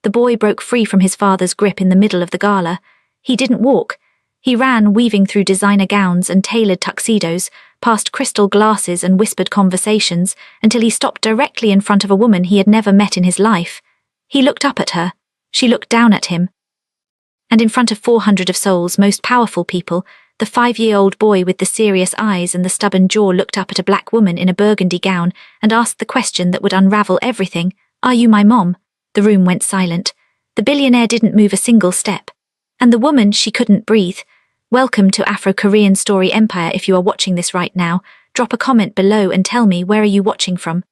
The boy broke free from his father's grip in the middle of the gala. He didn't walk. He ran, weaving through designer gowns and tailored tuxedos, past crystal glasses and whispered conversations, until he stopped directly in front of a woman he had never met in his life. He looked up at her. She looked down at him. And in front of 400 of Seoul's most powerful people, the 5-year-old boy with the serious eyes and the stubborn jaw looked up at a black woman in a burgundy gown and asked the question that would unravel everything, "Are you my mom?" The room went silent. The billionaire didn't move a single step. And the woman, she couldn't breathe. Welcome to Afro-Korean Story Empire. If you are watching this right now, drop a comment below and tell me, where are you watching from?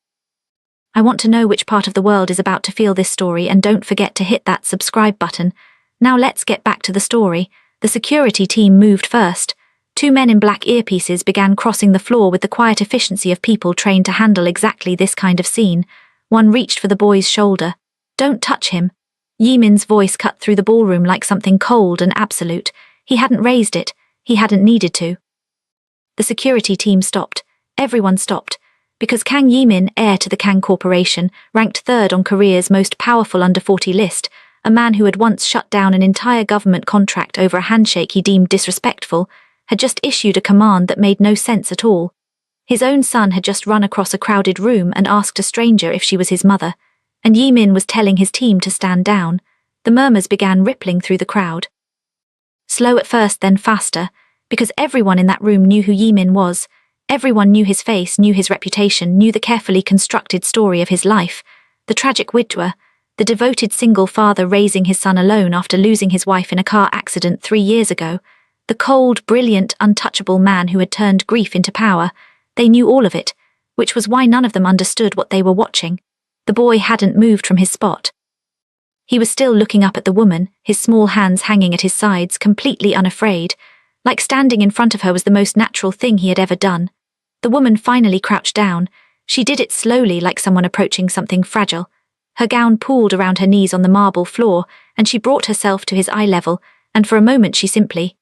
I want to know which part of the world is about to feel this story, and don't forget to hit that subscribe button. Now let's get back to the story. The security team moved first. 2 men in black earpieces began crossing the floor with the quiet efficiency of people trained to handle exactly this kind of scene. One reached for the boy's shoulder. "Don't touch him." Yimin's voice cut through the ballroom like something cold and absolute. He hadn't raised it. He hadn't needed to. The security team stopped. Everyone stopped. Because Kang Yimin, heir to the Kang Corporation, ranked 3rd on Korea's most powerful under 40 list, a man who had once shut down an entire government contract over a handshake he deemed disrespectful, had just issued a command that made no sense at all. His own son had just run across a crowded room and asked a stranger if she was his mother, and Yimin was telling his team to stand down. The murmurs began rippling through the crowd. Slow at first, then faster, because everyone in that room knew who Yimin was. Everyone knew his face, knew his reputation, knew the carefully constructed story of his life, the tragic widower, the devoted single father raising his son alone after losing his wife in a car accident 3 years ago, the cold, brilliant, untouchable man who had turned grief into power. They knew all of it, which was why none of them understood what they were watching. The boy hadn't moved from his spot. He was still looking up at the woman, his small hands hanging at his sides, completely unafraid. Like standing in front of her was the most natural thing he had ever done. The woman finally crouched down. She did it slowly, like someone approaching something fragile. Her gown pooled around her knees on the marble floor, and she brought herself to his eye level, and for a moment she simply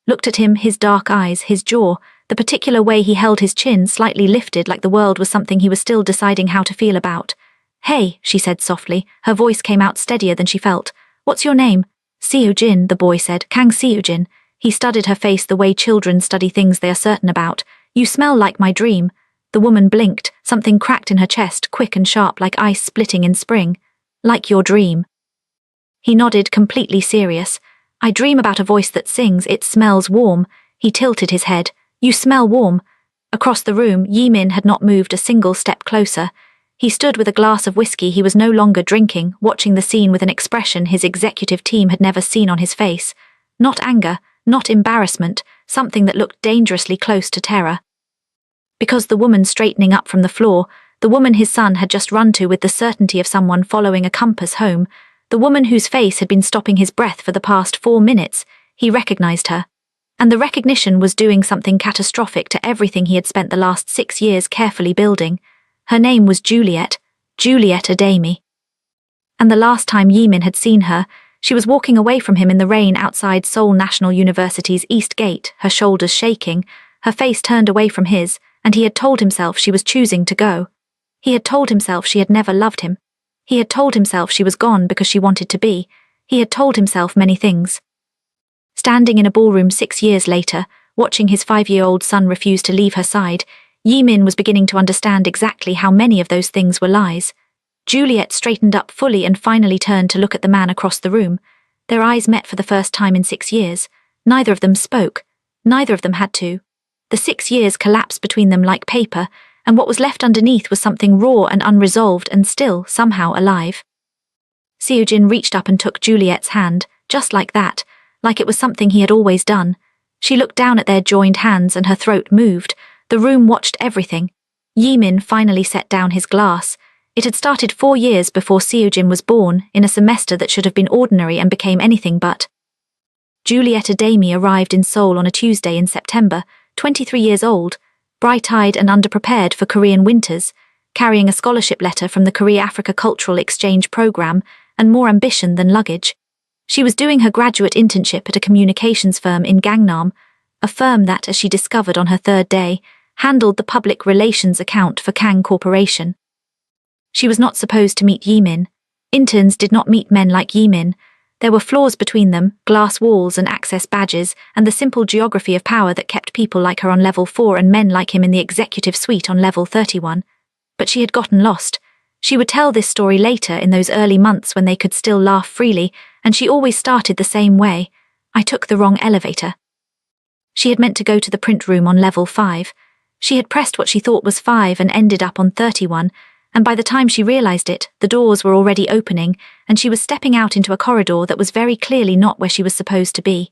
looked at him, his dark eyes, his jaw, the particular way he held his chin slightly lifted, like the world was something he was still deciding how to feel about. "Hey," she said softly. Her voice came out steadier than she felt. "What's your name?" "Seo-jin," the boy said. "Kang Seo-jin." He studied her face the way children study things they are certain about. "You smell like my dream." The woman blinked. Something cracked in her chest, quick and sharp, like ice splitting in spring. "Like your dream." He nodded, completely serious. "I dream about a voice that sings, it smells warm." He tilted his head. "You smell warm." Across the room, Yimin had not moved a single step closer. He stood with a glass of whiskey he was no longer drinking, watching the scene with an expression his executive team had never seen on his face. Not anger, not embarrassment, something that looked dangerously close to terror. Because the woman straightening up from the floor, the woman his son had just run to with the certainty of someone following a compass home, the woman whose face had been stopping his breath for the past 4 minutes, he recognized her. And the recognition was doing something catastrophic to everything he had spent the last 6 years carefully building. Her name was Juliet Adami. And the last time Yimin had seen her, she was walking away from him in the rain outside Seoul National University's East Gate, her shoulders shaking, her face turned away from his, and he had told himself she was choosing to go. He had told himself she had never loved him. He had told himself she was gone because she wanted to be. He had told himself many things. Standing in a ballroom 6 years later, watching his 5-year-old son refuse to leave her side, Yimin was beginning to understand exactly how many of those things were lies. Juliet straightened up fully and finally turned to look at the man across the room. Their eyes met for the first time in 6 years. Neither of them spoke. Neither of them had to. The 6 years collapsed between them like paper, and what was left underneath was something raw and unresolved and still, somehow, alive. Seo-jin reached up and took Juliet's hand, just like that, like it was something he had always done. She looked down at their joined hands and her throat moved. The room watched everything. Yimin finally set down his glass. It had started 4 years before Seo-jin was born, in a semester that should have been ordinary and became anything but. Juliet Adami arrived in Seoul on a Tuesday in September, 23 years old, bright-eyed and underprepared for Korean winters, carrying a scholarship letter from the Korea-Africa Cultural Exchange Program and more ambition than luggage. She was doing her graduate internship at a communications firm in Gangnam, a firm that, as she discovered on her 3rd day, handled the public relations account for Kang Corporation. She was not supposed to meet Yimin. Interns did not meet men like Yimin. There were flaws between them, glass walls and access badges, and the simple geography of power that kept people like her on level 4 and men like him in the executive suite on level 31. But she had gotten lost. She would tell this story later in those early months when they could still laugh freely, and she always started the same way. I took the wrong elevator. She had meant to go to the print room on level 5. She had pressed what she thought was 5 and ended up on 31, and by the time she realized it, the doors were already opening, and she was stepping out into a corridor that was very clearly not where she was supposed to be.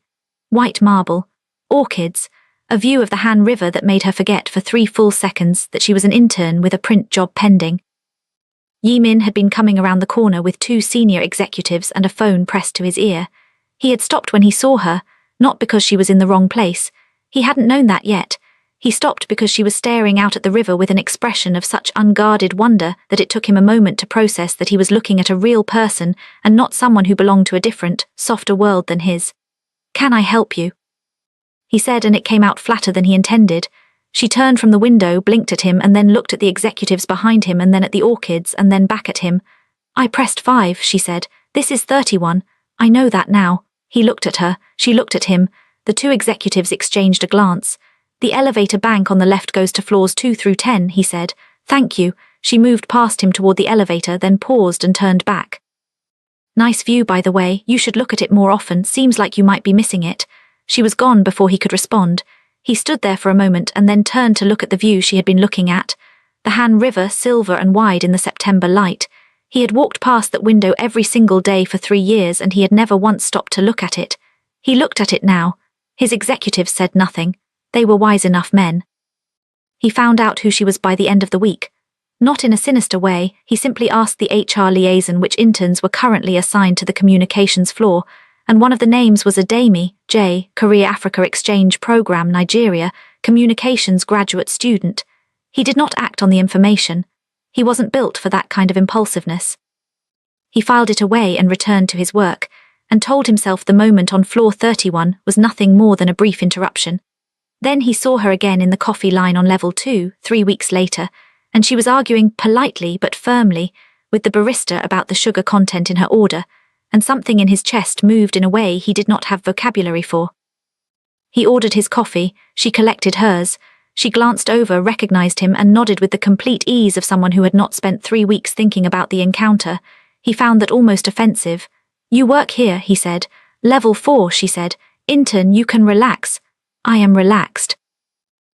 White marble, orchids, a view of the Han River that made her forget for 3 full seconds that she was an intern with a print job pending. Yimin had been coming around the corner with 2 senior executives and a phone pressed to his ear. He had stopped when he saw her, not because she was in the wrong place. He hadn't known that yet. He stopped because she was staring out at the river with an expression of such unguarded wonder that it took him a moment to process that he was looking at a real person and not someone who belonged to a different, softer world than his. "Can I help you?" he said, and it came out flatter than he intended. She turned from the window, blinked at him, and then looked at the executives behind him and then at the orchids and then back at him. "I pressed 5, she said. "This is 31. I know that now." He looked at her. She looked at him. The 2 executives exchanged a glance. "The elevator bank on the left goes to floors 2 through 10, he said. "Thank you." She moved past him toward the elevator, then paused and turned back. "Nice view, by the way. You should look at it more often. Seems like you might be missing it." She was gone before he could respond. He stood there for a moment and then turned to look at the view she had been looking at. The Han River, silver and wide in the September light. He had walked past that window every single day for 3 years and he had never once stopped to look at it. He looked at it now. His executives said nothing. They were wise enough men. He found out who she was by the end of the week. Not in a sinister way, he simply asked the HR liaison which interns were currently assigned to the communications floor, and one of the names was Ademi, J, Korea Africa Exchange Program, Nigeria, communications graduate student. He did not act on the information. He wasn't built for that kind of impulsiveness. He filed it away and returned to his work, and told himself the moment on floor 31 was nothing more than a brief interruption. Then he saw her again in the coffee line on level 2, 3 weeks later, and she was arguing politely but firmly with the barista about the sugar content in her order, and something in his chest moved in a way he did not have vocabulary for. He ordered his coffee, she collected hers. She glanced over, recognized him, and nodded with the complete ease of someone who had not spent 3 weeks thinking about the encounter. He found that almost offensive. "You work here," he said. "Level 4, she said. "Intern, you can relax." "I am relaxed."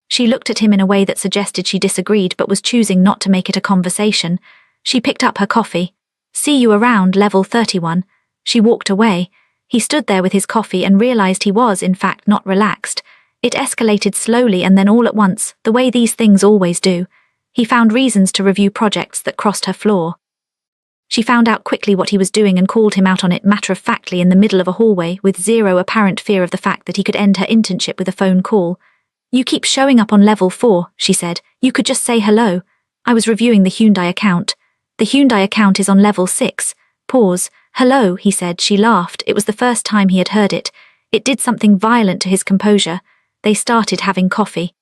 She looked at him in a way that suggested she disagreed but was choosing not to make it a conversation. She picked up her coffee. "See you around, level 31. She walked away. He stood there with his coffee and realized he was, in fact, not relaxed. It escalated slowly and then all at once, the way these things always do. He found reasons to review projects that crossed her floor. She found out quickly what he was doing and called him out on it matter-of-factly in the middle of a hallway with zero apparent fear of the fact that he could end her internship with a phone call. "You keep showing up on level 4, she said. "You could just say hello." "I was reviewing the Hyundai account." "The Hyundai account is on level 6. Pause. "Hello," he said. She laughed. It was the first time he had heard it. It did something violent to his composure. They started having coffee.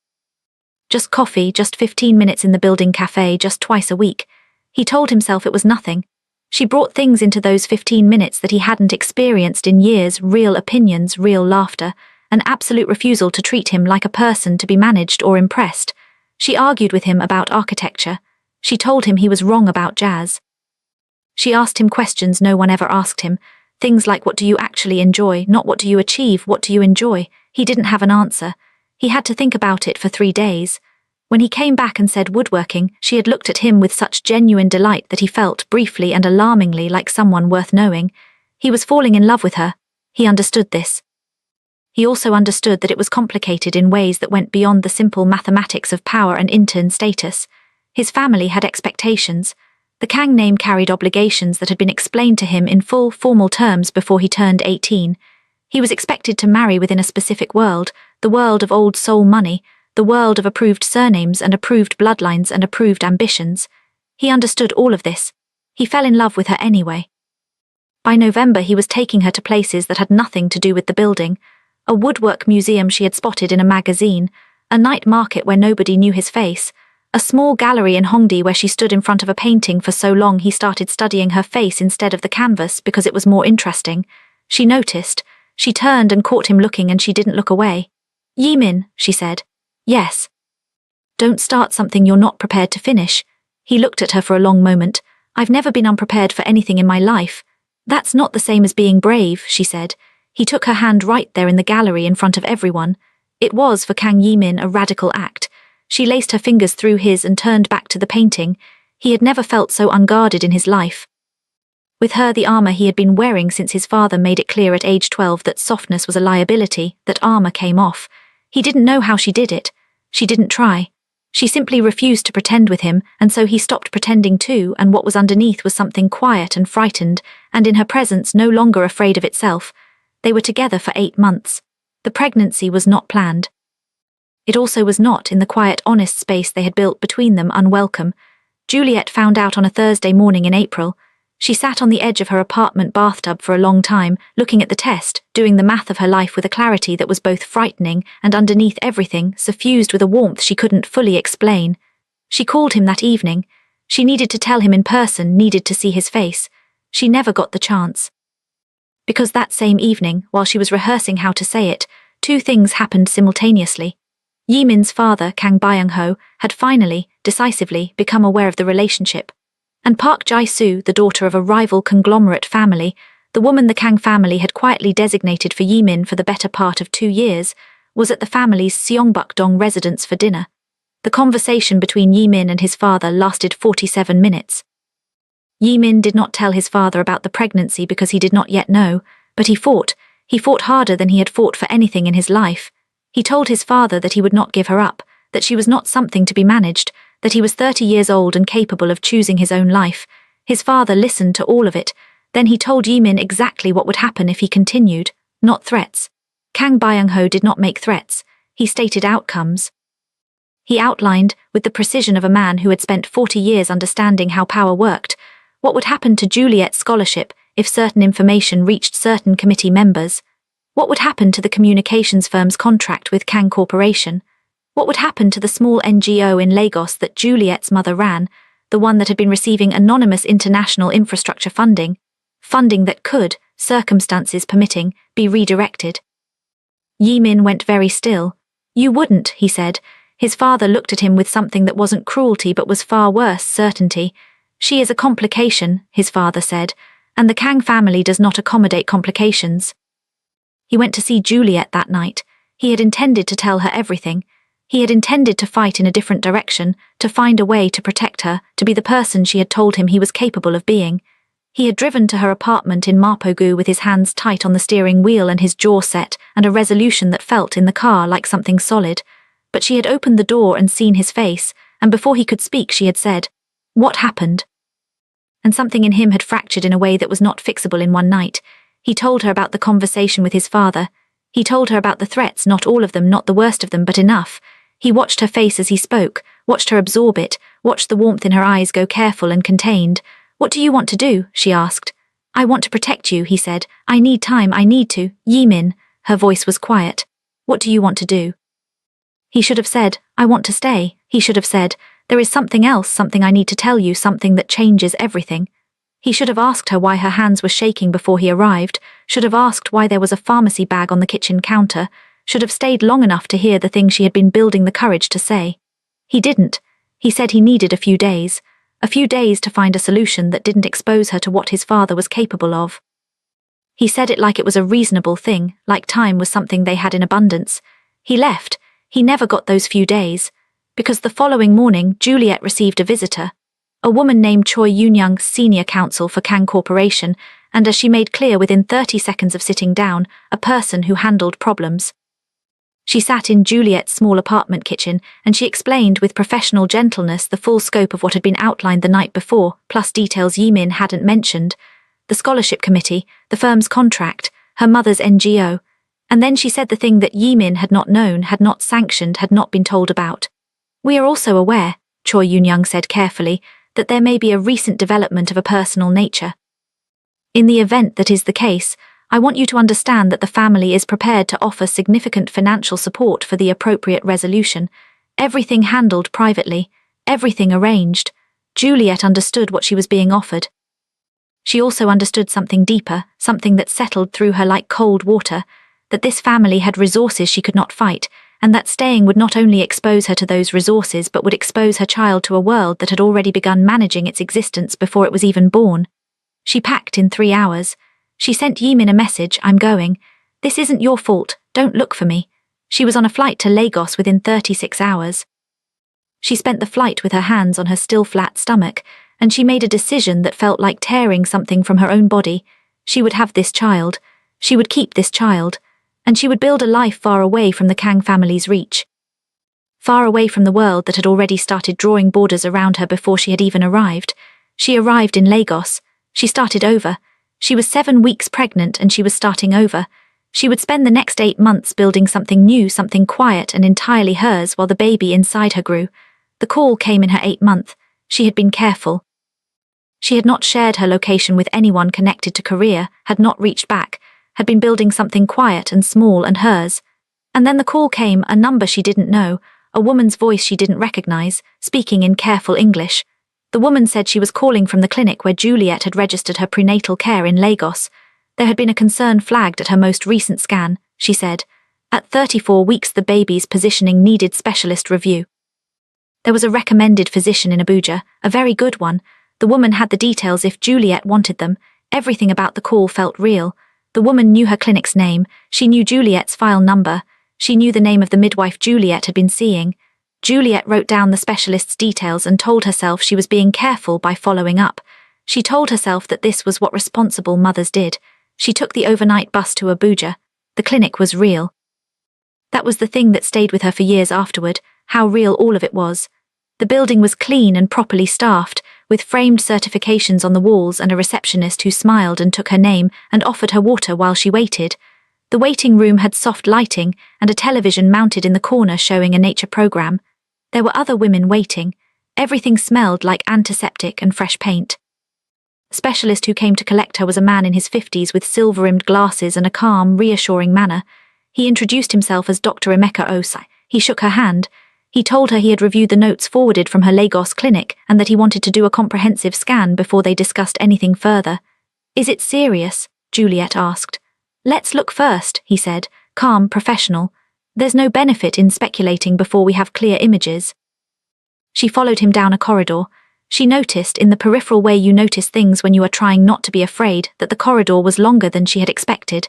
Just coffee, just 15 minutes in the building cafe, just twice a week. He told himself it was nothing. She brought things into those 15 minutes that he hadn't experienced in years, real opinions, real laughter, an absolute refusal to treat him like a person to be managed or impressed. She argued with him about architecture. She told him he was wrong about jazz. She asked him questions no one ever asked him, things like what do you actually enjoy, not what do you achieve, what do you enjoy. He didn't have an answer. He had to think about it for 3 days. When he came back and said woodworking, she had looked at him with such genuine delight that he felt, briefly and alarmingly, like someone worth knowing. He was falling in love with her. He understood this. He also understood that it was complicated in ways that went beyond the simple mathematics of power and intern status. His family had expectations. The Kang name carried obligations that had been explained to him in full, formal terms before he turned 18. He was expected to marry within a specific world, the world of old soul money, the world of approved surnames and approved bloodlines and approved ambitions. He understood all of this. He fell in love with her anyway. By November he was taking her to places that had nothing to do with the building, a woodwork museum she had spotted in a magazine, a night market where nobody knew his face, A small gallery in Hongdae where she stood in front of a painting for so long he started studying her face instead of the canvas because it was more interesting. She noticed. She turned and caught him looking and she didn't look away. "Yimin," she said. "Yes." "Don't start something you're not prepared to finish." He looked at her for a long moment. "I've never been unprepared for anything in my life." "That's not the same as being brave," she said. He took her hand right there in the gallery in front of everyone. It was, for Kang Yimin, a radical act. She laced her fingers through his and turned back to the painting. He had never felt so unguarded in his life. With her, the armor he had been wearing since his father made it clear at age 12 that softness was a liability, that armor came off. He didn't know how she did it. She didn't try. She simply refused to pretend with him, and so he stopped pretending too, and what was underneath was something quiet and frightened, and in her presence no longer afraid of itself. They were together for 8 months. The pregnancy was not planned. It also was not, in the quiet, honest space they had built between them, unwelcome. Juliet found out on a Thursday morning in April. She sat on the edge of her apartment bathtub for a long time, looking at the test, doing the math of her life with a clarity that was both frightening and, underneath everything, suffused with a warmth she couldn't fully explain. She called him that evening. She needed to tell him in person, needed to see his face. She never got the chance. Because that same evening, while she was rehearsing how to say it, 2 things happened simultaneously. Yimin's father, Kang Byung-ho, had finally, decisively, become aware of the relationship. And Park Jae-soo, the daughter of a rival conglomerate family, the woman the Kang family had quietly designated for Yimin for the better part of 2 years, was at the family's Seongbuk-dong residence for dinner. The conversation between Yimin and his father lasted 47 minutes. Yimin did not tell his father about the pregnancy because he did not yet know, but he fought harder than he had fought for anything in his life. He told his father that he would not give her up, that she was not something to be managed, that he was 30 years old and capable of choosing his own life. His father listened to all of it. Then he told Yimin exactly what would happen if he continued, not threats. Kang Byung-ho did not make threats. He stated outcomes. He outlined, with the precision of a man who had spent 40 years understanding how power worked, what would happen to Juliet's scholarship if certain information reached certain committee members. What would happen to the communications firm's contract with Kang Corporation? What would happen to the small NGO in Lagos that Juliet's mother ran, the one that had been receiving anonymous international infrastructure funding that could, circumstances permitting, be redirected? Yimin went very still. "You wouldn't," he said. His father looked at him with something that wasn't cruelty but was far worse, certainty. "She is a complication," his father said, "and the Kang family does not accommodate complications." He went to see Juliet that night. He had intended to tell her everything. He had intended to fight in a different direction, to find a way to protect her, to be the person she had told him he was capable of being. He had driven to her apartment in Mapogu with his hands tight on the steering wheel and his jaw set, and a resolution that felt in the car like something solid. But she had opened the door and seen his face, and before he could speak she had said, "What happened?" And something in him had fractured in a way that was not fixable in one night. He told her about the conversation with his father. He told her about the threats, not all of them, not the worst of them, but enough. He watched her face as he spoke, watched her absorb it, watched the warmth in her eyes go careful and contained. "What do you want to do?" she asked. "I want to protect you," he said. "I need time, I need to." "Yimin," her voice was quiet. "What do you want to do?" He should have said, "I want to stay." He should have said, "There is something else, something I need to tell you, something that changes everything." He should have asked her why her hands were shaking before he arrived, should have asked why there was a pharmacy bag on the kitchen counter, should have stayed long enough to hear the thing she had been building the courage to say. He didn't. He said he needed a few days to find a solution that didn't expose her to what his father was capable of. He said it like it was a reasonable thing, like time was something they had in abundance. He left. He never got those few days. Because the following morning, Juliet received a visitor. A woman named Choi Yoon-young, senior counsel for Kang Corporation, and as she made clear within 30 seconds of sitting down, a person who handled problems. She sat in Juliet's small apartment kitchen, and she explained with professional gentleness the full scope of what had been outlined the night before, plus details Yimin hadn't mentioned. The scholarship committee, the firm's contract, her mother's NGO. And then she said the thing that Yimin had not known, had not sanctioned, had not been told about. "We are also aware," Choi Yoon-young said carefully, "that there may be a recent development of a personal nature. In the event that is the case, I want you to understand that the family is prepared to offer significant financial support for the appropriate resolution, everything handled privately. Everything arranged. Juliet understood what she was being offered. She also understood something deeper, something that settled through her like cold water, that this family had resources she could not fight, and that staying would not only expose her to those resources but would expose her child to a world that had already begun managing its existence before it was even born. She packed in 3 hours. She sent Yimin a message, "I'm going. This isn't your fault, don't look for me." She was on a flight to Lagos within 36 hours. She spent the flight with her hands on her still flat stomach, and she made a decision that felt like tearing something from her own body. She would have this child. She would keep this child. And she would build a life far away from the Kang family's reach. Far away from the world that had already started drawing borders around her before she had even arrived. She arrived in Lagos. She started over. She was 7 weeks pregnant and she was starting over. She would spend the next 8 months building something new, something quiet and entirely hers while the baby inside her grew. The call came in her 8th month. She had been careful. She had not shared her location with anyone connected to Korea, had not reached back, had been building something quiet and small and hers. And then the call came, a number she didn't know, a woman's voice she didn't recognize, speaking in careful English. The woman said she was calling from the clinic where Juliet had registered her prenatal care in Lagos. There had been a concern flagged at her most recent scan, she said. At 34 weeks the baby's positioning needed specialist review. There was a recommended physician in Abuja, a very good one. The woman had the details if Juliet wanted them. Everything about the call felt real. The woman knew her clinic's name, she knew Juliet's file number, she knew the name of the midwife Juliet had been seeing. Juliet wrote down the specialist's details and told herself she was being careful by following up. She told herself that this was what responsible mothers did. She took the overnight bus to Abuja. The clinic was real. That was the thing that stayed with her for years afterward, how real all of it was. The building was clean and properly staffed, with framed certifications on the walls and a receptionist who smiled and took her name and offered her water while she waited. The waiting room had soft lighting and a television mounted in the corner showing a nature program. There were other women waiting. Everything smelled like antiseptic and fresh paint. The specialist who came to collect her was a man in his 50s with silver-rimmed glasses and a calm, reassuring manner. He introduced himself as Dr. Emeka Osai. He shook her hand. He told her he had reviewed the notes forwarded from her Lagos clinic and that he wanted to do a comprehensive scan before they discussed anything further. "Is it serious?" Juliet asked. "Let's look first," he said, calm, professional. "There's no benefit in speculating before we have clear images." She followed him down a corridor. She noticed, in the peripheral way you notice things when you are trying not to be afraid, that the corridor was longer than she had expected,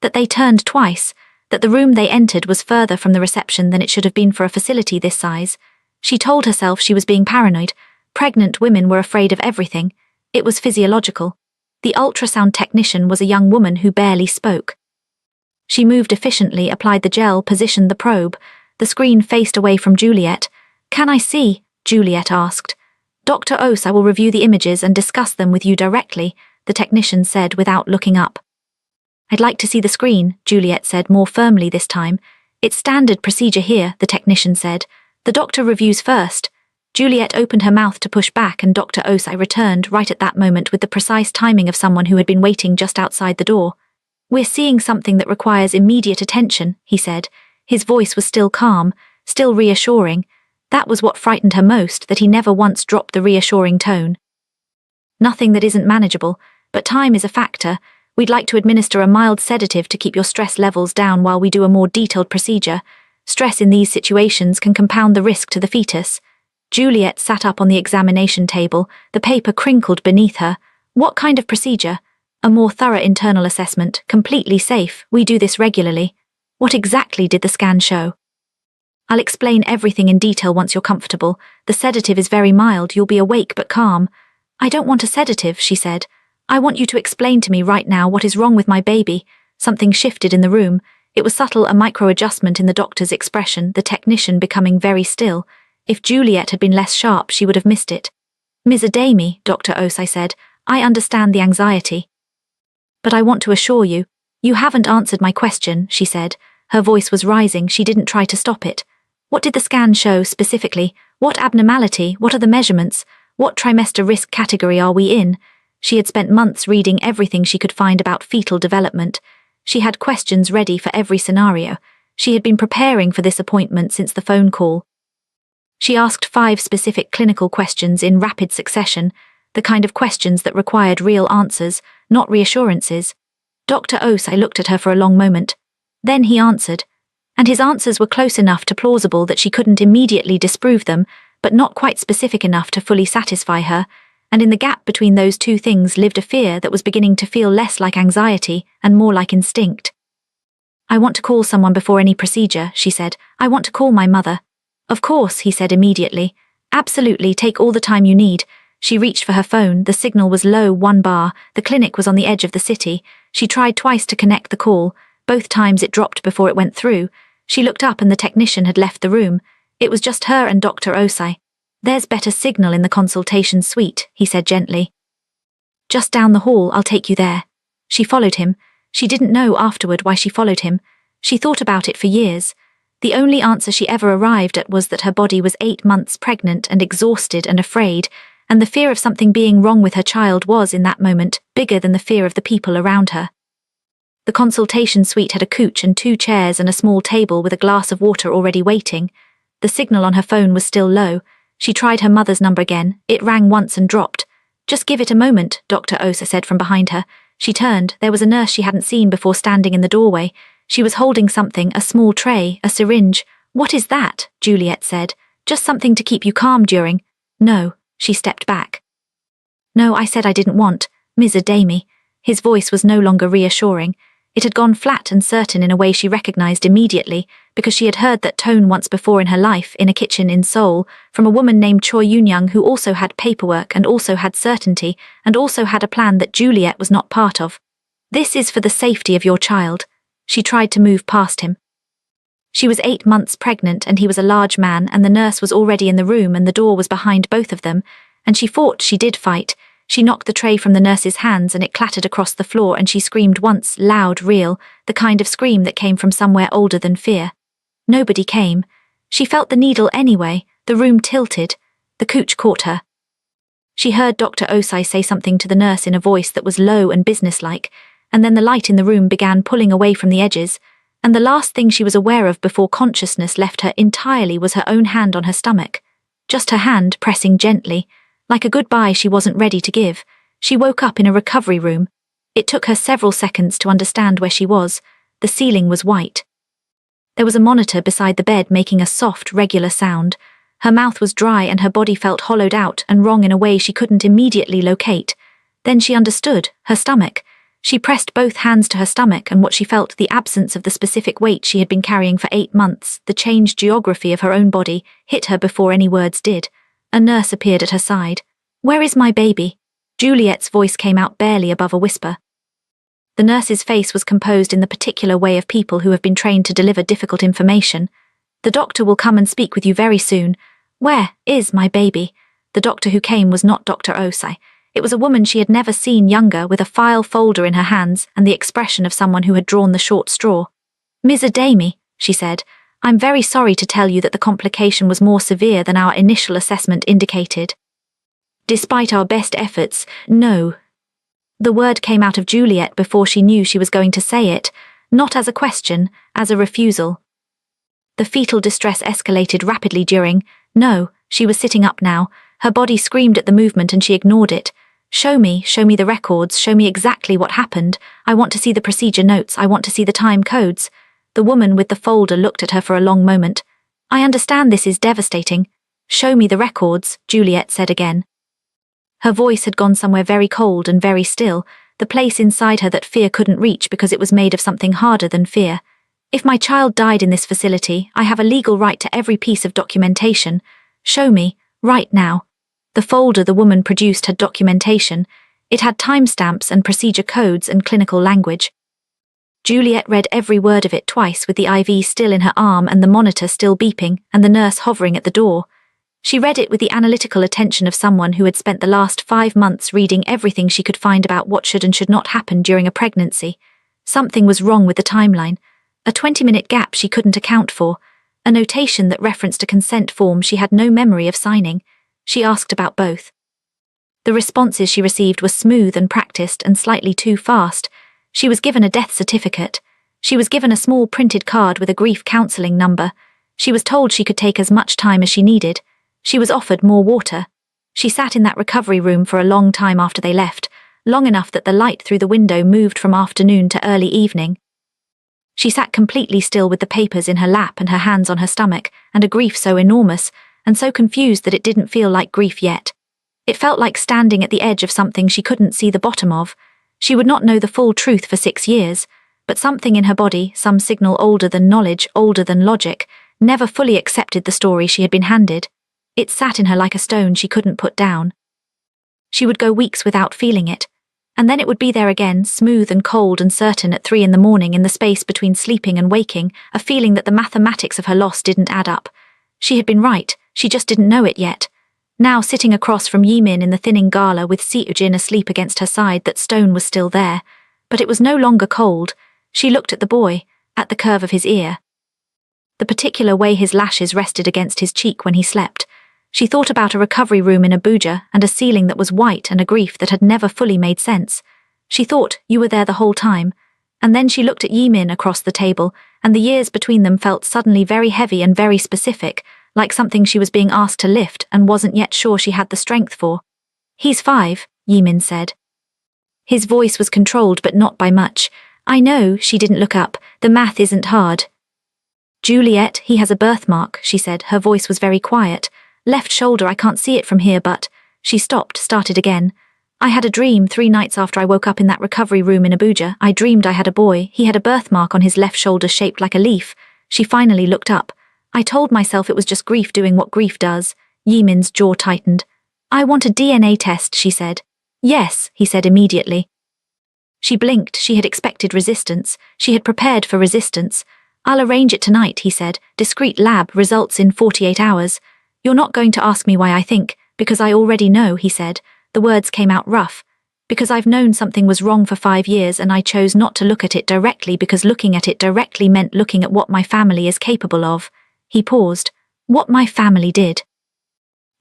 that they turned twice, that the room they entered was further from the reception than it should have been for a facility this size. She told herself she was being paranoid. Pregnant women were afraid of everything. It was physiological. The ultrasound technician was a young woman who barely spoke. She moved efficiently, applied the gel, positioned the probe. The screen faced away from Juliet. "Can I see?" Juliet asked. "Dr. Osai will review the images and discuss them with you directly," the technician said without looking up. "I'd like to see the screen," Juliet said more firmly this time. "It's standard procedure here," the technician said. "The doctor reviews first." Juliet opened her mouth to push back and Dr. Osai returned right at that moment with the precise timing of someone who had been waiting just outside the door. "We're seeing something that requires immediate attention," he said. His voice was still calm, still reassuring. That was what frightened her most, that he never once dropped the reassuring tone. "Nothing that isn't manageable, but time is a factor. We'd like to administer a mild sedative to keep your stress levels down while we do a more detailed procedure. Stress in these situations can compound the risk to the fetus." Juliet sat up on the examination table, the paper crinkled beneath her. "What kind of procedure?" "A more thorough internal assessment, completely safe. We do this regularly." "What exactly did the scan show?" "I'll explain everything in detail once you're comfortable. The sedative is very mild, you'll be awake but calm." "I don't want a sedative," she said. "I want you to explain to me right now what is wrong with my baby." Something shifted in the room. It was subtle, a micro-adjustment in the doctor's expression, the technician becoming very still. If Juliet had been less sharp, she would have missed it. "Ms. Ademi," Dr. Osai said, "I understand the anxiety. But I want to assure you, you haven't answered my question," she said. Her voice was rising, she didn't try to stop it. "What did the scan show specifically? What abnormality? What are the measurements? What trimester risk category are we in?" She had spent months reading everything she could find about fetal development. She had questions ready for every scenario. She had been preparing for this appointment since the phone call. She asked 5 specific clinical questions in rapid succession, the kind of questions that required real answers, not reassurances. Dr. Osei looked at her for a long moment. Then he answered, and his answers were close enough to plausible that she couldn't immediately disprove them, but not quite specific enough to fully satisfy her, and in the gap between those two things lived a fear that was beginning to feel less like anxiety and more like instinct. "I want to call someone before any procedure," she said. "I want to call my mother." "Of course," he said immediately. "Absolutely, take all the time you need." She reached for her phone. The signal was low, 1 bar. The clinic was on the edge of the city. She tried twice to connect the call. Both times it dropped before it went through. She looked up and the technician had left the room. It was just her and Dr. Osei. "There's better signal in the consultation suite," he said gently. "Just down the hall, I'll take you there." She followed him. She didn't know afterward why she followed him. She thought about it for years. The only answer she ever arrived at was that her body was 8 months pregnant and exhausted and afraid, and the fear of something being wrong with her child was, in that moment, bigger than the fear of the people around her. The consultation suite had a couch and 2 chairs and a small table with a glass of water already waiting. The signal on her phone was still low. She tried her mother's number again. It rang once and dropped. "Just give it a moment," Dr. Osei said from behind her. She turned. There was a nurse she hadn't seen before standing in the doorway. She was holding something, a small tray, a syringe. "What is that?" Juliet said. "Just something to keep you calm during—" "No." She stepped back. "No, I said I didn't want. Ms. Adami." His voice was no longer reassuring. It had gone flat and certain in a way she recognized immediately, because she had heard that tone once before in her life, in a kitchen in Seoul, from a woman named Choi Yoon-young who also had paperwork and also had certainty, and also had a plan that Juliet was not part of. "This is for the safety of your child." She tried to move past him. She was 8 months pregnant and he was a large man, and the nurse was already in the room and the door was behind both of them, and she fought, she did fight. She knocked the tray from the nurse's hands and it clattered across the floor, and she screamed once, loud, real, the kind of scream that came from somewhere older than fear. Nobody came. She felt the needle anyway. The room tilted. The couch caught her. She heard Dr. Osei say something to the nurse in a voice that was low and businesslike, and then the light in the room began pulling away from the edges, and the last thing she was aware of before consciousness left her entirely was her own hand on her stomach. Just her hand pressing gently, like a goodbye she wasn't ready to give. She woke up in a recovery room. It took her several seconds to understand where she was. The ceiling was white. There was a monitor beside the bed making a soft, regular sound. Her mouth was dry and her body felt hollowed out and wrong in a way she couldn't immediately locate. Then she understood. Her stomach. She pressed both hands to her stomach, and what she felt, the absence of the specific weight she had been carrying for 8 months, the changed geography of her own body, hit her before any words did. A nurse appeared at her side. "Where is my baby?" Juliet's voice came out barely above a whisper. The nurse's face was composed in the particular way of people who have been trained to deliver difficult information. "The doctor will come and speak with you very soon." "Where is my baby?" The doctor who came was not Dr. Osei. It was a woman she had never seen younger, with a file folder in her hands and the expression of someone who had drawn the short straw. "Ms. Adami," she said, "I'm very sorry to tell you that the complication was more severe than our initial assessment indicated. Despite our best efforts, no." The word came out of Juliet before she knew she was going to say it, not as a question, as a refusal. The fetal distress escalated rapidly during. No, she was sitting up now. Her body screamed at the movement and she ignored it. Show me the records, show me exactly what happened. I want to see the procedure notes, I want to see the time codes." The woman with the folder looked at her for a long moment. "I understand this is devastating." "Show me the records," Juliet said again. Her voice had gone somewhere very cold and very still, the place inside her that fear couldn't reach because it was made of something harder than fear. "If my child died in this facility, I have a legal right to every piece of documentation. Show me, right now." The folder the woman produced had documentation. It had timestamps and procedure codes and clinical language. Juliet read every word of it twice, with the IV still in her arm and the monitor still beeping and the nurse hovering at the door. She read it with the analytical attention of someone who had spent the last 5 months reading everything she could find about what should and should not happen during a pregnancy. Something was wrong with the timeline. A 20-minute gap she couldn't account for. A notation that referenced a consent form she had no memory of signing. She asked about both. The responses she received were smooth and practiced and slightly too fast. She was given a death certificate. She was given a small printed card with a grief counseling number. She was told she could take as much time as she needed. She was offered more water. She sat in that recovery room for a long time after they left, long enough that the light through the window moved from afternoon to early evening. She sat completely still with the papers in her lap and her hands on her stomach, and a grief so enormous and so confused that it didn't feel like grief yet. It felt like standing at the edge of something she couldn't see the bottom of. She would not know the full truth for 6 years, but something in her body, some signal older than knowledge, older than logic, never fully accepted the story she had been handed. It sat in her like a stone she couldn't put down. She would go weeks without feeling it, and then it would be there again, smooth and cold and certain at 3 a.m. in the space between sleeping and waking, a feeling that the mathematics of her loss didn't add up. She had been right, she just didn't know it yet. Now, sitting across from Yimin in the thinning gala with Seojin asleep against her side, that stone was still there, but it was no longer cold. She looked at the boy, at the curve of his ear, the particular way his lashes rested against his cheek when he slept. She thought about a recovery room in Abuja and a ceiling that was white and a grief that had never fully made sense. She thought, you were there the whole time. And then she looked at Yimin across the table, and the years between them felt suddenly very heavy and very specific, like something she was being asked to lift and wasn't yet sure she had the strength for. He's 5, Yimin said. His voice was controlled but not by much. I know, she didn't look up, the math isn't hard. Juliet, he has a birthmark, she said, her voice was very quiet. Left shoulder, I can't see it from here, but... She stopped, started again. I had a dream 3 nights after I woke up in that recovery room in Abuja. I dreamed I had a boy. He had a birthmark on his left shoulder shaped like a leaf. She finally looked up. I told myself it was just grief doing what grief does. Yimin's jaw tightened. I want a DNA test, she said. Yes, he said immediately. She blinked. She had expected resistance. She had prepared for resistance. I'll arrange it tonight, he said. Discreet lab, results in 48 hours. You're not going to ask me why I think, because I already know, he said. The words came out rough. Because I've known something was wrong for 5 years and I chose not to look at it directly because looking at it directly meant looking at what my family is capable of. He paused. What my family did.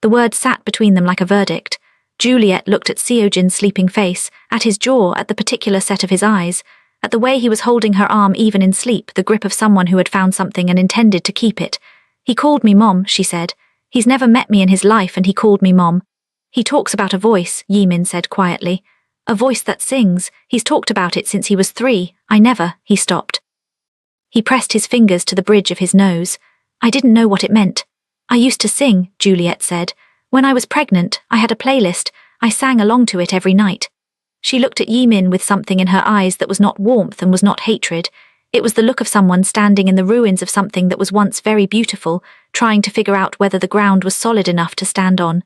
The words sat between them like a verdict. Juliet looked at Seojin's sleeping face, at his jaw, at the particular set of his eyes, at the way he was holding her arm even in sleep, the grip of someone who had found something and intended to keep it. He called me Mom, she said. He's never met me in his life and he called me Mom. He talks about a voice, Yimin said quietly. A voice that sings. He's talked about it since he was 3. I never, he stopped. He pressed his fingers to the bridge of his nose. I didn't know what it meant. I used to sing, Juliet said. When I was pregnant, I had a playlist. I sang along to it every night. She looked at Yimin with something in her eyes that was not warmth and was not hatred. It was the look of someone standing in the ruins of something that was once very beautiful, trying to figure out whether the ground was solid enough to stand on.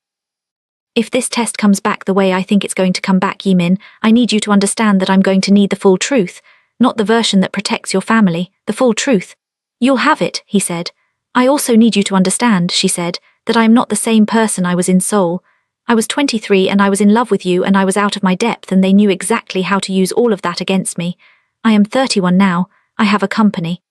If this test comes back the way I think it's going to come back, Yimin, I need you to understand that I'm going to need the full truth, not the version that protects your family, the full truth. You'll have it, he said. I also need you to understand, she said, that I am not the same person I was in Seoul. I was 23 and I was in love with you and I was out of my depth and they knew exactly how to use all of that against me. I am 31 now. I have a company.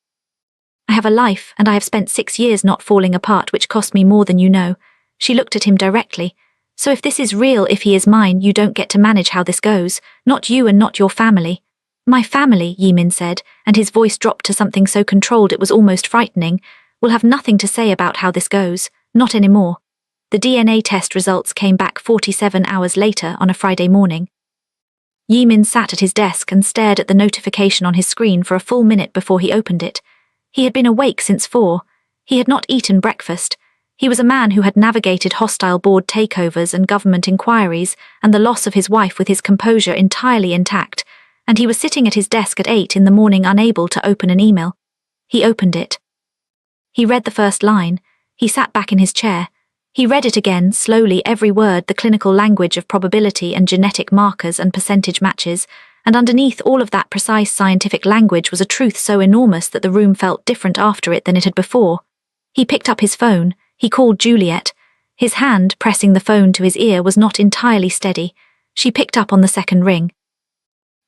I have a life, and I have spent 6 years not falling apart, which cost me more than you know. She looked at him directly. So if this is real, if he is mine, you don't get to manage how this goes. Not you and not your family. My family, Yimin said, and his voice dropped to something so controlled it was almost frightening, will have nothing to say about how this goes. Not anymore. The DNA test results came back 47 hours later on a Friday morning. Yimin sat at his desk and stared at the notification on his screen for a full minute before he opened it. He had been awake since 4. He had not eaten breakfast. He was a man who had navigated hostile board takeovers and government inquiries and the loss of his wife with his composure entirely intact, and he was sitting at his desk at 8 in the morning unable to open an email. He opened it. He read the first line. He sat back in his chair. He read it again, slowly, every word, the clinical language of probability and genetic markers and percentage matches, and underneath all of that precise scientific language was a truth so enormous that the room felt different after it than it had before. He picked up his phone. He called Juliet. His hand, pressing the phone to his ear, was not entirely steady. She picked up on the second ring.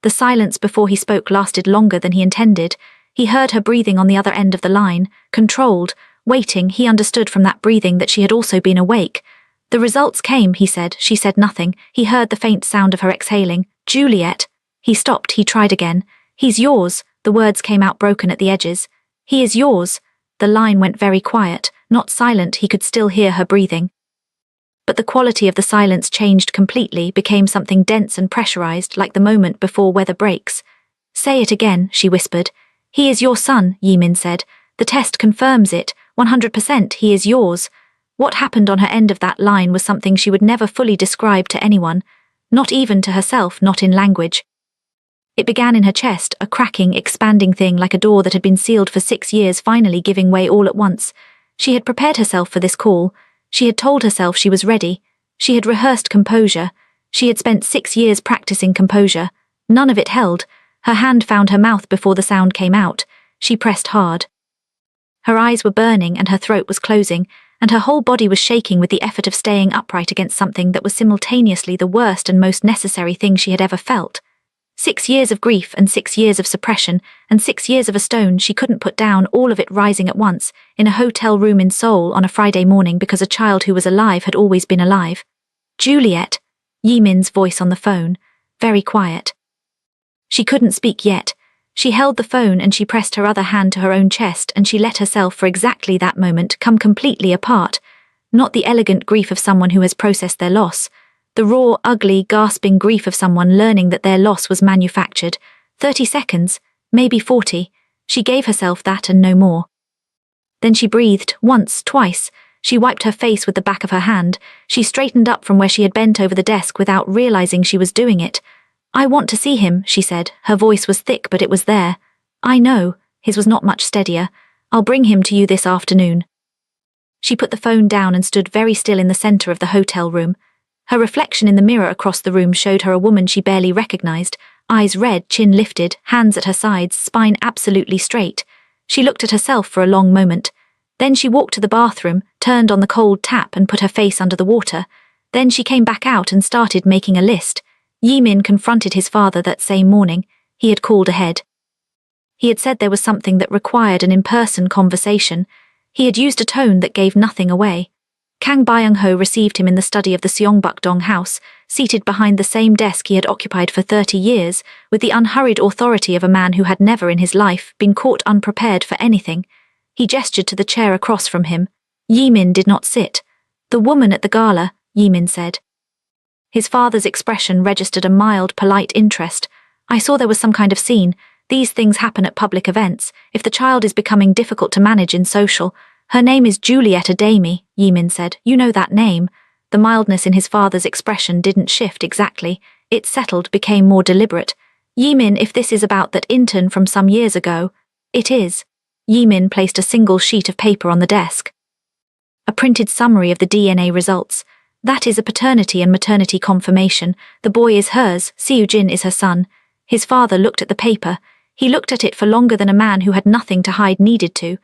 The silence before he spoke lasted longer than he intended. He heard her breathing on the other end of the line, controlled, waiting. He understood from that breathing that she had also been awake. The results came, he said. She said nothing. He heard the faint sound of her exhaling. Juliet. He stopped. He tried again. He's yours. The words came out broken at the edges. He is yours. the line went very quiet, not silent, he could still hear her breathing. But the quality of the silence changed completely, became something dense and pressurized, like the moment before weather breaks. "Say it again," she whispered. "He is your son," Yimin said. "The test confirms it. 100% he is yours." What happened on her end of that line was something she would never fully describe to anyone, not even to herself, not in language. It began in her chest, a cracking, expanding thing like a door that had been sealed for 6 years finally giving way all at once. She had prepared herself for this call. She had told herself she was ready. She had rehearsed composure. She had spent 6 years practicing composure. None of it held. Her hand found her mouth before the sound came out. She pressed hard. Her eyes were burning and her throat was closing, and her whole body was shaking with the effort of staying upright against something that was simultaneously the worst and most necessary thing she had ever felt. 6 years of grief and 6 years of suppression and 6 years of a stone she couldn't put down, all of it rising at once, in a hotel room in Seoul on a Friday morning because a child who was alive had always been alive. "Juliet," Yimin's voice on the phone, very quiet. She couldn't speak yet. She held the phone and she pressed her other hand to her own chest and she let herself for exactly that moment come completely apart. Not the elegant grief of someone who has processed their loss. The raw, ugly, gasping grief of someone learning that their loss was manufactured. 30 seconds, maybe 40. She gave herself that and no more. Then she breathed, once, twice. She wiped her face with the back of her hand. She straightened up from where she had bent over the desk without realizing she was doing it. "I want to see him," she said. Her voice was thick, but it was there. "I know." His was not much steadier. "I'll bring him to you this afternoon." She put the phone down and stood very still in the center of the hotel room. Her reflection in the mirror across the room showed her a woman she barely recognized, eyes red, chin lifted, hands at her sides, spine absolutely straight. She looked at herself for a long moment. Then she walked to the bathroom, turned on the cold tap and put her face under the water. Then she came back out and started making a list. Yimin confronted his father that same morning. He had called ahead. He had said there was something that required an in-person conversation. He had used a tone that gave nothing away. Kang Byung-ho received him in the study of the Seongbuk-dong house, seated behind the same desk he had occupied for 30 years, with the unhurried authority of a man who had never in his life been caught unprepared for anything. He gestured to the chair across from him. Yimin did not sit. "The woman at the gala," Yimin said. His father's expression registered a mild, polite interest. "I saw there was some kind of scene. These things happen at public events. If the child is becoming difficult to manage in social..." "Her name is Juliet Adami," Yimin said. "You know that name." The mildness in his father's expression didn't shift exactly. It settled, became more deliberate. "Yimin, if this is about that intern from some years ago..." "It is." Yimin placed a single sheet of paper on the desk. A printed summary of the DNA results. "That is a paternity and maternity confirmation. The boy is hers, Seujin is her son." His father looked at the paper. He looked at it for longer than a man who had nothing to hide needed to.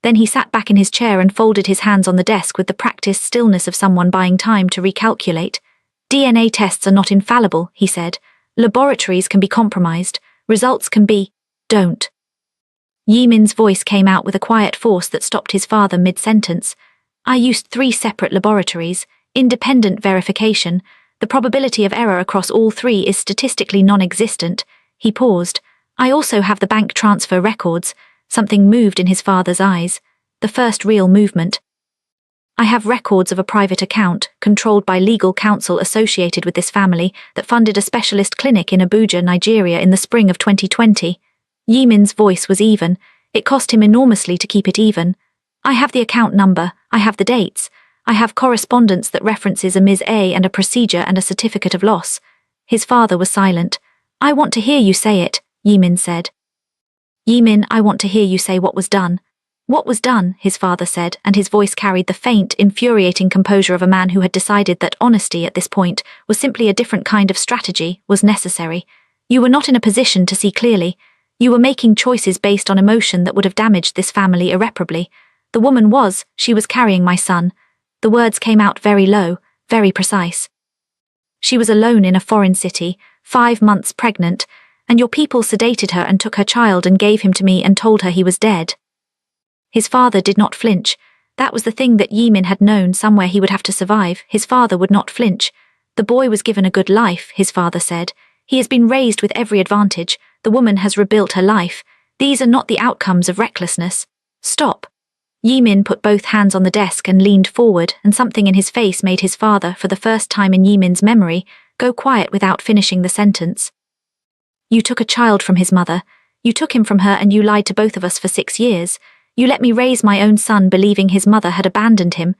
Then he sat back in his chair and folded his hands on the desk with the practiced stillness of someone buying time to recalculate. "DNA tests are not infallible," he said. "Laboratories can be compromised. Results can be..." "Don't." Yimin's voice came out with a quiet force that stopped his father mid-sentence. "I used 3 separate laboratories. Independent verification. The probability of error across all 3 is statistically non-existent." He paused. "I also have the bank transfer records." Something moved in his father's eyes. The first real movement. "I have records of a private account, controlled by legal counsel associated with this family, that funded a specialist clinic in Abuja, Nigeria in the spring of 2020. Yimin's voice was even. It cost him enormously to keep it even. "I have the account number. I have the dates. I have correspondence that references a Ms. A and a procedure and a certificate of loss." His father was silent. "I want to hear you say it," Yimin said. "Yimin, I want to hear you say what was done." "What was done," his father said, and his voice carried the faint, infuriating composure of a man who had decided that honesty at this point was simply a different kind of strategy, was necessary. "You were not in a position to see clearly. You were making choices based on emotion that would have damaged this family irreparably. The woman was, she was carrying my son." The words came out very low, very precise. "She was alone in a foreign city, 5 months pregnant, and your people sedated her and took her child and gave him to me and told her he was dead." His father did not flinch. That was the thing that Yimin had known, somewhere he would have to survive. His father would not flinch. "The boy was given a good life," his father said. "He has been raised with every advantage. The woman has rebuilt her life. These are not the outcomes of recklessness." "Stop." Yimin put both hands on the desk and leaned forward, and something in his face made his father, for the first time in Yimin's memory, go quiet without finishing the sentence. You took a child from his mother. You took him from her and you lied to both of us for 6 years. You let me raise my own son believing his mother had abandoned him.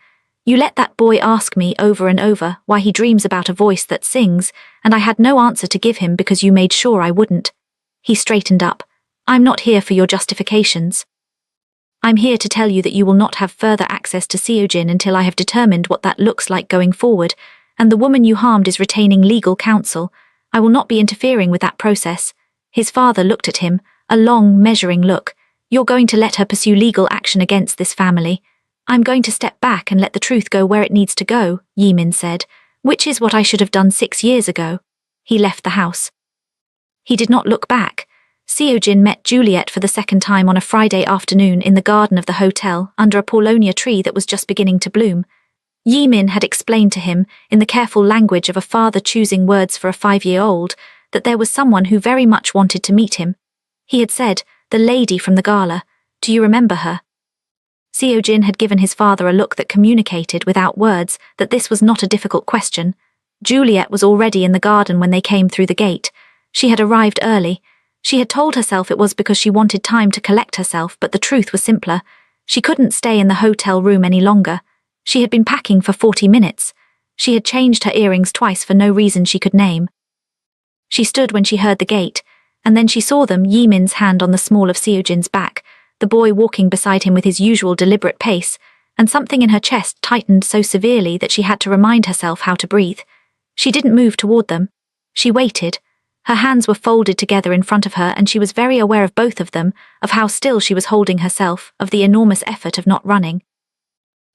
You let that boy ask me over and over why he dreams about a voice that sings, and I had no answer to give him because you made sure I wouldn't. He straightened up. I'm not here for your justifications. I'm here to tell you that you will not have further access to Seojin until I have determined what that looks like going forward, and the woman you harmed is retaining legal counsel. I will not be interfering with that process. His father looked at him, a long, measuring look. You're going to let her pursue legal action against this family. I'm going to step back and let the truth go where it needs to go, Yimin said, which is what I should have done 6 years ago. He left the house. He did not look back. Seojin met Juliet for the second time on a Friday afternoon in the garden of the hotel under a paulownia tree that was just beginning to bloom. Yimin had explained to him, in the careful language of a father choosing words for a 5-year-old, that there was someone who very much wanted to meet him. He had said, the lady from the gala. Do you remember her? Seojin had given his father a look that communicated without words that this was not a difficult question. Juliet was already in the garden when they came through the gate. She had arrived early. She had told herself it was because she wanted time to collect herself, but the truth was simpler. She couldn't stay in the hotel room any longer. She had been packing for 40 minutes. She had changed her earrings twice for no reason she could name. She stood when she heard the gate, and then she saw them, Yimin's hand on the small of Seojin's back, the boy walking beside him with his usual deliberate pace, and something in her chest tightened so severely that she had to remind herself how to breathe. She didn't move toward them. She waited. Her hands were folded together in front of her, and she was very aware of both of them, of how still she was holding herself, of the enormous effort of not running.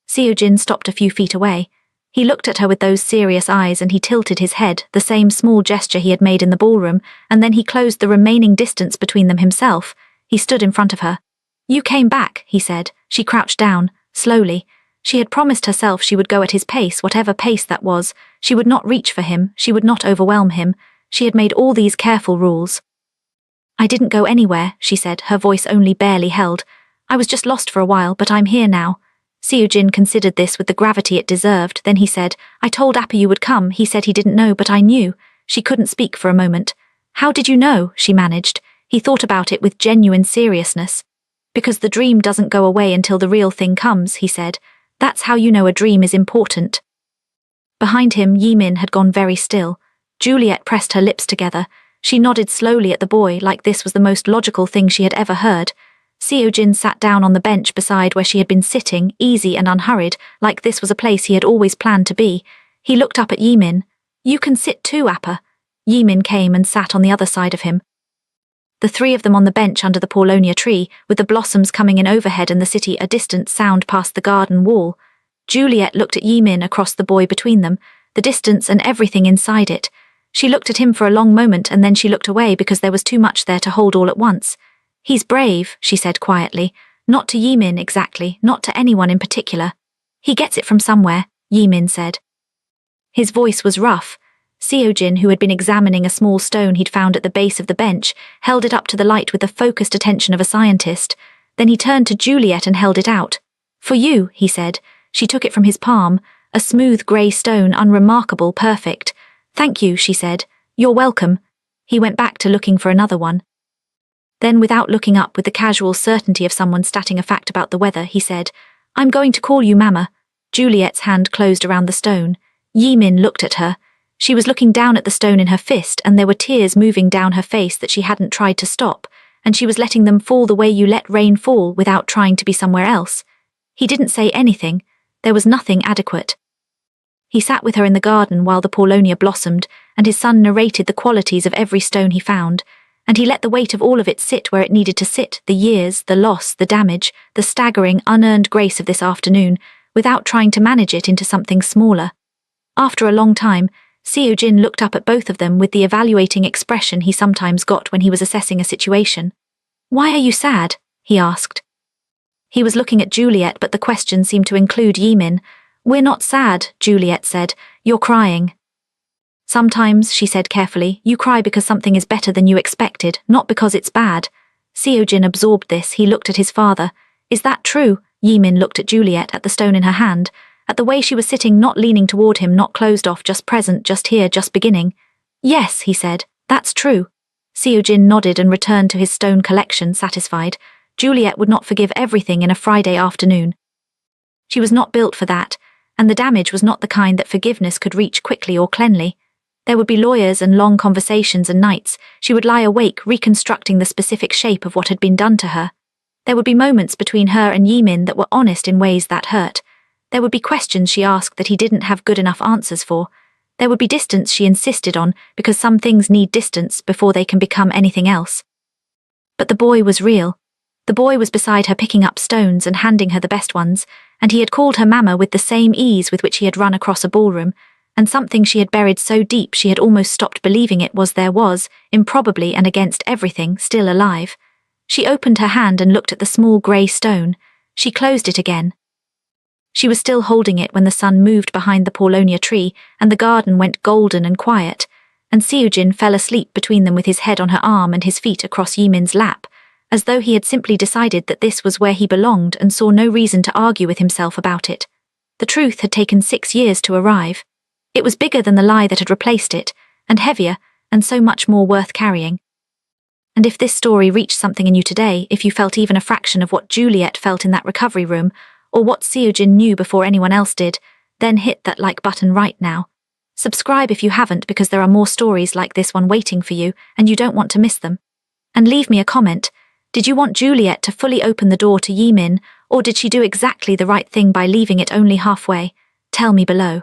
Seojin stopped a few feet away. He looked at her with those serious eyes and he tilted his head, the same small gesture he had made in the ballroom, and then he closed the remaining distance between them himself. He stood in front of her. You came back, he said. She crouched down, slowly. She had promised herself she would go at his pace, whatever pace that was. She would not reach for him, she would not overwhelm him. She had made all these careful rules. I didn't go anywhere, she said, her voice only barely held. I was just lost for a while, but I'm here now. Seojin considered this with the gravity it deserved. Then he said, I told Appa you would come. He said he didn't know, but I knew. She couldn't speak for a moment. How did you know? She managed. He thought about it with genuine seriousness. Because the dream doesn't go away until the real thing comes, he said. That's how you know a dream is important. Behind him, Yimin had gone very still. Juliet pressed her lips together. She nodded slowly at the boy like this was the most logical thing she had ever heard. Seojin sat down on the bench beside where she had been sitting, easy and unhurried, like this was a place he had always planned to be. He looked up at Yimin. You can sit too, Appa. Yimin came and sat on the other side of him. The three of them on the bench under the paulownia tree, with the blossoms coming in overhead and the city a distant sound past the garden wall. Juliet looked at Yimin across the boy between them, the distance and everything inside it. She looked at him for a long moment and then she looked away because there was too much there to hold all at once. He's brave, she said quietly. Not to Yimin exactly, not to anyone in particular. He gets it from somewhere, Yimin said. His voice was rough. Seojin, who had been examining a small stone he'd found at the base of the bench, held it up to the light with the focused attention of a scientist. Then he turned to Juliet and held it out. For you, he said. She took it from his palm, a smooth grey stone, unremarkable, perfect. Thank you, she said. You're welcome. He went back to looking for another one. Then, without looking up, with the casual certainty of someone stating a fact about the weather, he said, I'm going to call you Mama. Juliet's hand closed around the stone. Yimin looked at her. She was looking down at the stone in her fist, and there were tears moving down her face that she hadn't tried to stop, and she was letting them fall the way you let rain fall without trying to be somewhere else. He didn't say anything. There was nothing adequate. He sat with her in the garden while the paulownia blossomed, and his son narrated the qualities of every stone he found, and he let the weight of all of it sit where it needed to sit, the years, the loss, the damage, the staggering, unearned grace of this afternoon, without trying to manage it into something smaller. After a long time, Seojin looked up at both of them with the evaluating expression he sometimes got when he was assessing a situation. Why are you sad? He asked. He was looking at Juliet, but the question seemed to include Yimin. We're not sad, Juliet said. You're crying. Sometimes, she said carefully, you cry because something is better than you expected, not because it's bad. Seojin absorbed this. He looked at his father. Is that true? Yimin looked at Juliet, at the stone in her hand, at the way she was sitting, not leaning toward him, not closed off, just present, just here, just beginning. Yes, he said, that's true. Seojin nodded and returned to his stone collection, satisfied. Juliet would not forgive everything in a Friday afternoon. She was not built for that, and the damage was not the kind that forgiveness could reach quickly or cleanly. There would be lawyers and long conversations and nights. She would lie awake reconstructing the specific shape of what had been done to her. There would be moments between her and Yimin that were honest in ways that hurt. There would be questions she asked that he didn't have good enough answers for. There would be distance she insisted on, because some things need distance before they can become anything else. But the boy was real. The boy was beside her, picking up stones and handing her the best ones, and he had called her Mama with the same ease with which he had run across a ballroom, and something she had buried so deep she had almost stopped believing it was there was, improbably and against everything, still alive. She opened her hand and looked at the small grey stone. She closed it again. She was still holding it when the sun moved behind the Paulonia tree and the garden went golden and quiet, and Seojin fell asleep between them with his head on her arm and his feet across Yimin's lap, as though he had simply decided that this was where he belonged and saw no reason to argue with himself about it. The truth had taken 6 years to arrive. It was bigger than the lie that had replaced it, and heavier, and so much more worth carrying. And if this story reached something in you today, if you felt even a fraction of what Juliet felt in that recovery room, or what Seojin knew before anyone else did, then hit that like button right now. Subscribe if you haven't, because there are more stories like this one waiting for you, and you don't want to miss them. And leave me a comment. Did you want Juliet to fully open the door to Yimin, or did she do exactly the right thing by leaving it only halfway? Tell me below.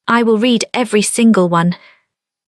I will read every single one.